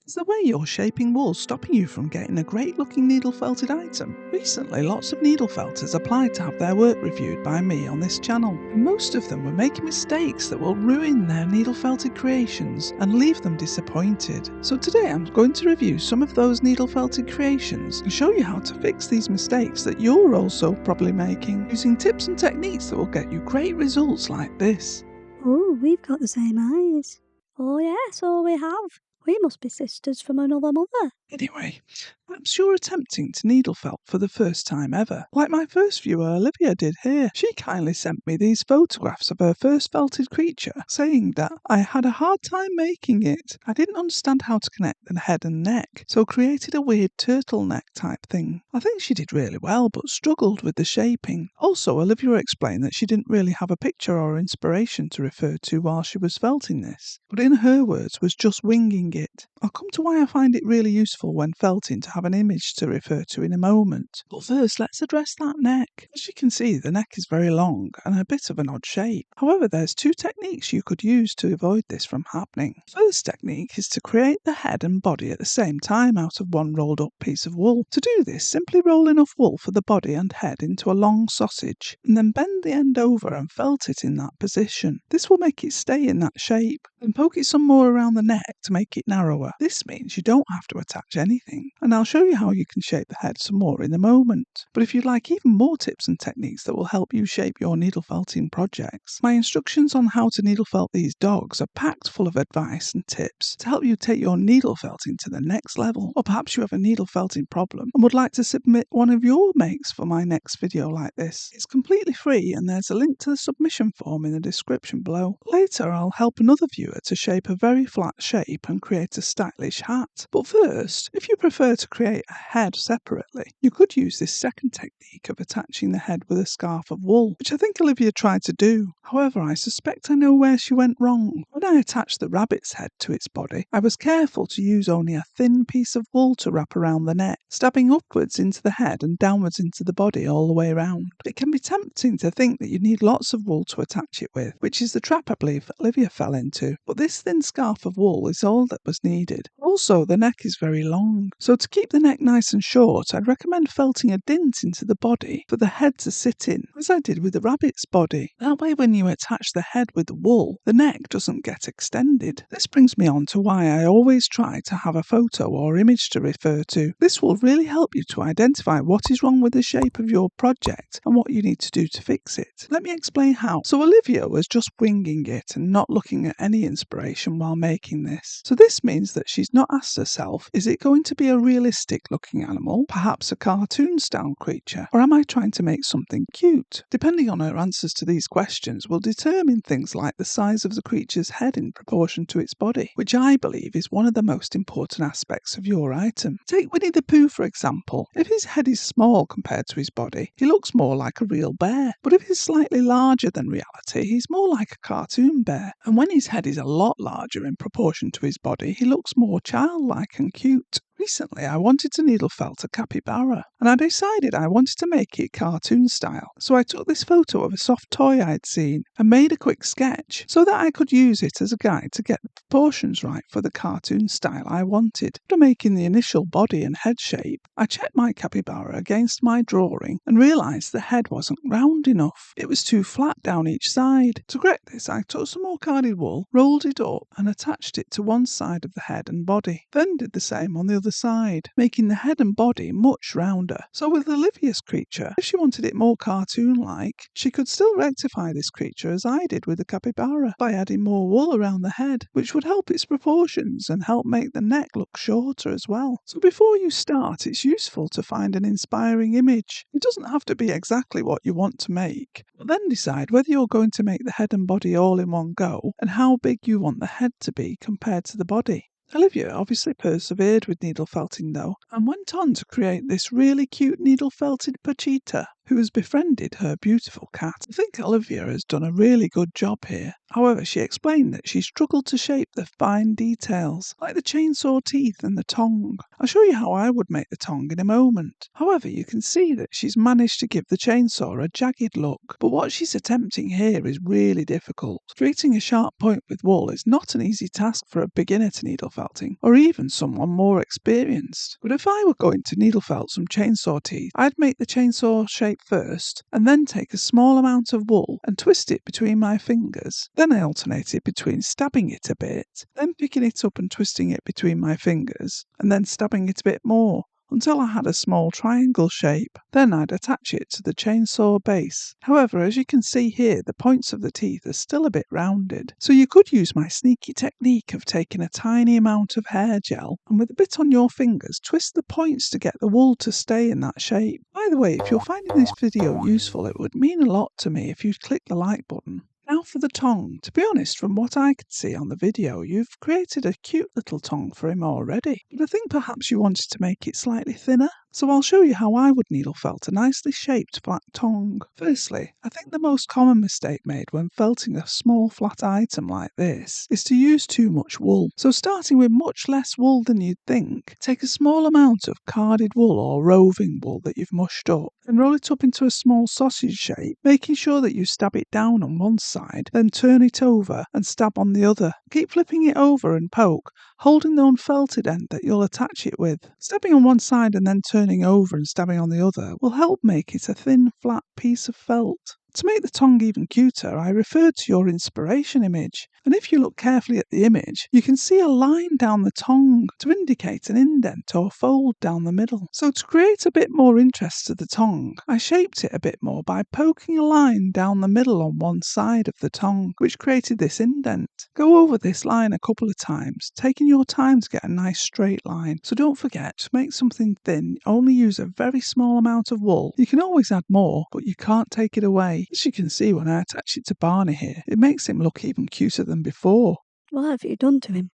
Is the way you're shaping wool stopping you from getting a great looking needle felted item? Recently, lots of needle felters applied to have their work reviewed by me on this channel, and most of them were making mistakes that will ruin their needle felted creations and leave them disappointed. So today I'm going to review some of those needle felted creations and show you how to fix these mistakes that you're also probably making, using tips and techniques that will get you great results like this. Oh, we've got the same eyes. Oh yes, so we have. We must be sisters from another mother. Anyway, perhaps you're attempting to needle felt for the first time ever, like my first viewer Olivia did here. She kindly sent me these photographs of her first felted creature, saying that I had a hard time making it. I didn't understand how to connect the head and neck, so created a weird turtleneck type thing. I think she did really well, but struggled with the shaping. Also, Olivia explained that she didn't really have a picture or inspiration to refer to while she was felting this, but in her words was just winging it. I'll come to why I find it really useful when felting to have an image to refer to in a moment. But first, let's address that neck. As you can see, the neck is very long and a bit of an odd shape. However, there's two techniques you could use to avoid this from happening. First technique is to create the head and body at the same time out of one rolled up piece of wool. To do this, simply roll enough wool for the body and head into a long sausage, and then bend the end over and felt it in that position. This will make it stay in that shape. Then poke it some more around the neck to make it narrower. This means you don't have to attach anything, and I'll show you how you can shape the head some more in a moment. But if you'd like even more tips and techniques that will help you shape your needle felting projects, my instructions on how to needle felt these dogs are packed full of advice and tips to help you take your needle felting to the next level. Or perhaps you have a needle felting problem and would like to submit one of your makes for my next video like this. It's completely free, and there's a link to the submission form in the description below. Later I'll help another viewer to shape a very flat shape and create a stylish hat. But first, if you prefer to create a head separately, you could use this second technique of attaching the head with a scarf of wool, which I think Olivia tried to do. However, I suspect I know where she went wrong. When I attached the rabbit's head to its body, I was careful to use only a thin piece of wool to wrap around the neck, stabbing upwards into the head and downwards into the body all the way around. It can be tempting to think that you need lots of wool to attach it with, which is the trap I believe that Olivia fell into, but this thin scarf of wool is all that was needed. Also, the neck is very long, so to keep the neck nice and short, I'd recommend felting a dint into the body for the head to sit in, as I did with the rabbit's body. That way when you attach the head with the wool, the neck doesn't get extended. This brings me on to why I always try to have a photo or image to refer to. This will really help you to identify what is wrong with the shape of your project and what you need to do to fix it. Let me explain how. So Olivia was just winging it and not looking at any inspiration while making this. So this means that she's not asked herself, is it going to be a realistic looking animal, perhaps a cartoon style creature, or am I trying to make something cute? Depending on her answers to these questions will determine things like the size of the creature's head in proportion to its body, which I believe is one of the most important aspects of your item. Take Winnie the Pooh for example. If his head is small compared to his body, he looks more like a real bear, but if he's slightly larger than reality, he's more like a cartoon bear. And when his head is a lot larger in proportion to his body, he looks more childlike and cute. Recently, I wanted to needle felt a capybara, and I decided I wanted to make it cartoon style. So I took this photo of a soft toy I'd seen and made a quick sketch so that I could use it as a guide to get the proportions right for the cartoon style I wanted. After making the initial body and head shape, I checked my capybara against my drawing and realised the head wasn't round enough. It was too flat down each side. To correct this, I took some more carded wool, rolled it up and attached it to one side of the head and body. Then did the same on the other side, making the head and body much rounder. So with Olivia's creature, if she wanted it more cartoon-like, she could still rectify this creature as I did with the capybara by adding more wool around the head, which would help its proportions and help make the neck look shorter as well. So before you start, it's useful to find an inspiring image. It doesn't have to be exactly what you want to make, but then decide whether you're going to make the head and body all in one go and how big you want the head to be compared to the body. Olivia obviously persevered with needle felting though, and went on to create this really cute needle felted Pochita. who has befriended her beautiful cat. I think Olivia has done a really good job here. However, she explained that she struggled to shape the fine details, like the chainsaw teeth and the tongue. I'll show you how I would make the tongue in a moment. However, you can see that she's managed to give the chainsaw a jagged look, but what she's attempting here is really difficult. Creating a sharp point with wool is not an easy task for a beginner to needle felting, or even someone more experienced. But if I were going to needle felt some chainsaw teeth, I'd make the chainsaw shape first, and then take a small amount of wool and twist it between my fingers. Then I alternated between stabbing it a bit, then picking it up and twisting it between my fingers, and then stabbing it a bit more, until I had a small triangle shape. Then I'd attach it to the chainsaw base. However, as you can see here, the points of the teeth are still a bit rounded. So you could use my sneaky technique of taking a tiny amount of hair gel and with a bit on your fingers, twist the points to get the wool to stay in that shape. By the way, if you're finding this video useful, it would mean a lot to me if you'd click the like button. Now for the tongue. To be honest, from what I could see on the video, you've created a cute little tongue for him already. But I think perhaps you wanted to make it slightly thinner. So I'll show you how I would needle felt a nicely shaped flat tongue. Firstly, I think the most common mistake made when felting a small flat item like this is to use too much wool. So starting with much less wool than you'd think, take a small amount of carded wool or roving wool that you've mushed up and roll it up into a small sausage shape, making sure that you stab it down on one side, then turn it over and stab on the other. Keep flipping it over and poke, holding the unfelted end that you'll attach it with. Stabbing on one side and then turning over and stabbing on the other will help make it a thin, flat piece of felt. To make the tongue even cuter, I referred to your inspiration image, and if you look carefully at the image, you can see a line down the tongue to indicate an indent or fold down the middle. So to create a bit more interest to the tongue, I shaped it a bit more by poking a line down the middle on one side of the tongue, which created this indent. Go over this line a couple of times, taking your time to get a nice straight line. So don't forget, to make something thin, only use a very small amount of wool. You can always add more, but you can't take it away. As you can see when I attach it to Barney here, it makes him look even cuter than before. What have you done to him?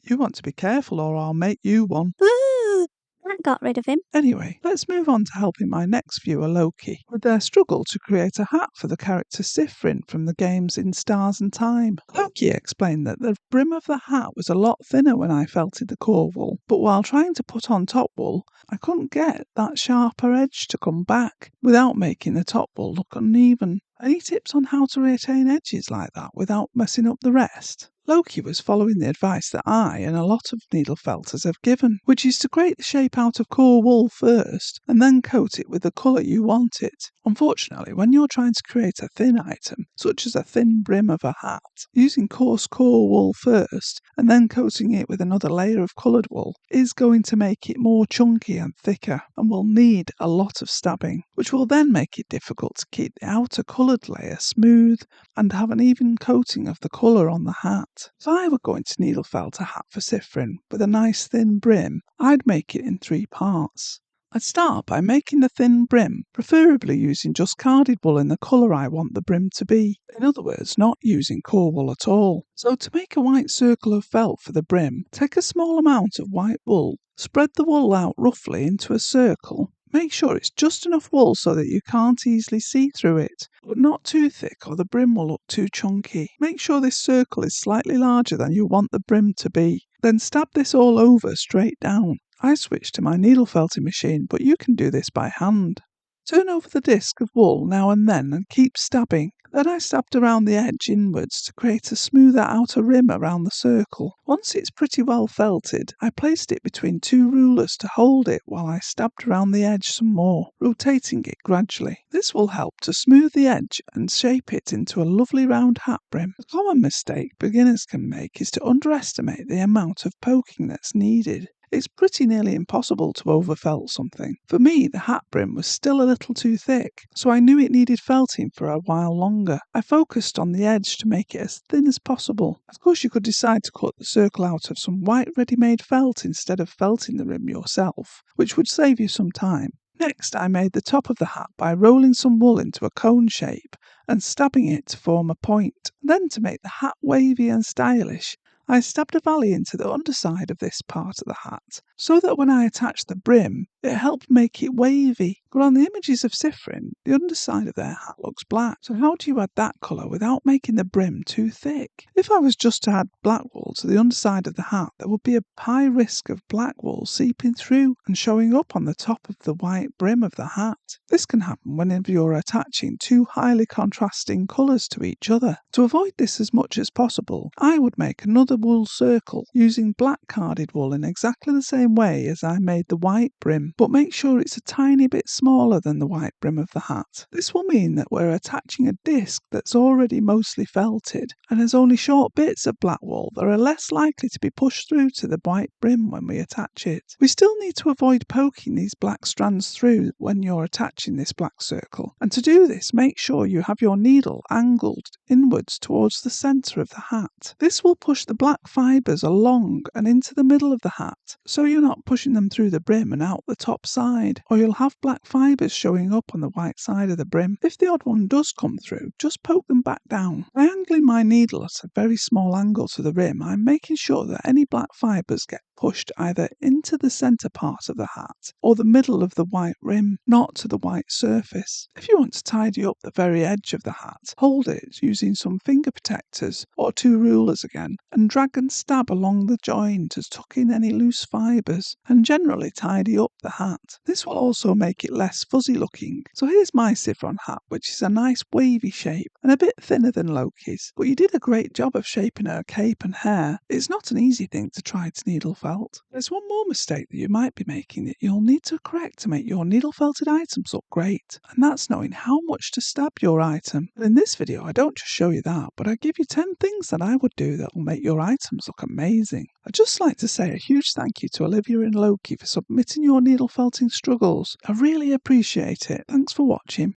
You want to be careful or I'll make you one. I got rid of him. Anyway, let's move on to helping my next viewer Loki with their struggle to create a hat for the character Sifrin from the games In Stars and Time. Loki explained that the brim of the hat was a lot thinner when I felted the core wool, but while trying to put on top wool, I couldn't get that sharper edge to come back without making the top wool look uneven. Any tips on how to retain edges like that without messing up the rest? Loki was following the advice that I and a lot of needle felters have given, which is to create the shape out of core wool first and then coat it with the colour you want it. Unfortunately, when you're trying to create a thin item, such as a thin brim of a hat, using coarse core wool first and then coating it with another layer of coloured wool is going to make it more chunky and thicker and will need a lot of stabbing, which will then make it difficult to keep the outer coloured layer smooth and have an even coating of the colour on the hat. If I were going to needle felt a hat for Sifrin with a nice thin brim, I'd make it in 3 parts. I'd start by making the thin brim, preferably using just carded wool in the colour I want the brim to be. In other words, not using core wool at all. So to make a white circle of felt for the brim, take a small amount of white wool, spread the wool out roughly into a circle. Make sure it's just enough wool so that you can't easily see through it, but not too thick or the brim will look too chunky. Make sure this circle is slightly larger than you want the brim to be. Then stab this all over straight down. I switched to my needle felting machine, but you can do this by hand. Turn over the disc of wool now and then and keep stabbing. Then I stabbed around the edge inwards to create a smoother outer rim around the circle. Once it's pretty well felted, I placed it between 2 rulers to hold it while I stabbed around the edge some more, rotating it gradually. This will help to smooth the edge and shape it into a lovely round hat brim. A common mistake beginners can make is to underestimate the amount of poking that's needed. It's pretty nearly impossible to overfelt something. For me, the hat brim was still a little too thick, so I knew it needed felting for a while longer. I focused on the edge to make it as thin as possible. Of course, you could decide to cut the circle out of some white ready-made felt instead of felting the rim yourself, which would save you some time. Next, I made the top of the hat by rolling some wool into a cone shape and stabbing it to form a point. Then, to make the hat wavy and stylish, I stabbed a valley into the underside of this part of the hat, so that when I attached the brim, It helped make it wavy. But on the images of Siffrin, the underside of their hat looks black. So how do you add that colour without making the brim too thick? If I was just to add black wool to the underside of the hat, there would be a high risk of black wool seeping through and showing up on the top of the white brim of the hat. This can happen whenever you're attaching two highly contrasting colours to each other. To avoid this as much as possible, I would make another wool circle using black carded wool in exactly the same way as I made the white brim, but make sure it's a tiny bit smaller than the white brim of the hat. This will mean that we're attaching a disc that's already mostly felted and has only short bits of black wool that are less likely to be pushed through to the white brim when we attach it. We still need to avoid poking these black strands through when you're attaching this black circle, and to do this, make sure you have your needle angled inwards towards the centre of the hat. This will push the black fibres along and into the middle of the hat, so you're not pushing them through the brim and out the top side, or you'll have black fibres showing up on the white side of the brim. If the odd one does come through, just poke them back down. By angling my needle at a very small angle to the rim, I'm making sure that any black fibres get pushed either into the centre part of the hat or the middle of the white rim, not to the white surface. If you want to tidy up the very edge of the hat, hold it using some finger protectors or two rulers again, and drag and stab along the join to tuck in any loose fibres and generally tidy up the hat. This will also make it less fuzzy looking. So here's my Siffrin hat, which is a nice wavy shape and a bit thinner than Loki's, but you did a great job of shaping her cape and hair. It's not an easy thing to try to needle felt. There's one more mistake that you might be making that you'll need to correct to make your needle felted items look great, and that's knowing how much to stab your item. But in this video I don't just show you that, but I give you 10 things that I would do that will make your items look amazing. I'd just like to say a huge thank you to Olivia and Loki for submitting your needle felting struggles. I really appreciate it. Thanks for watching.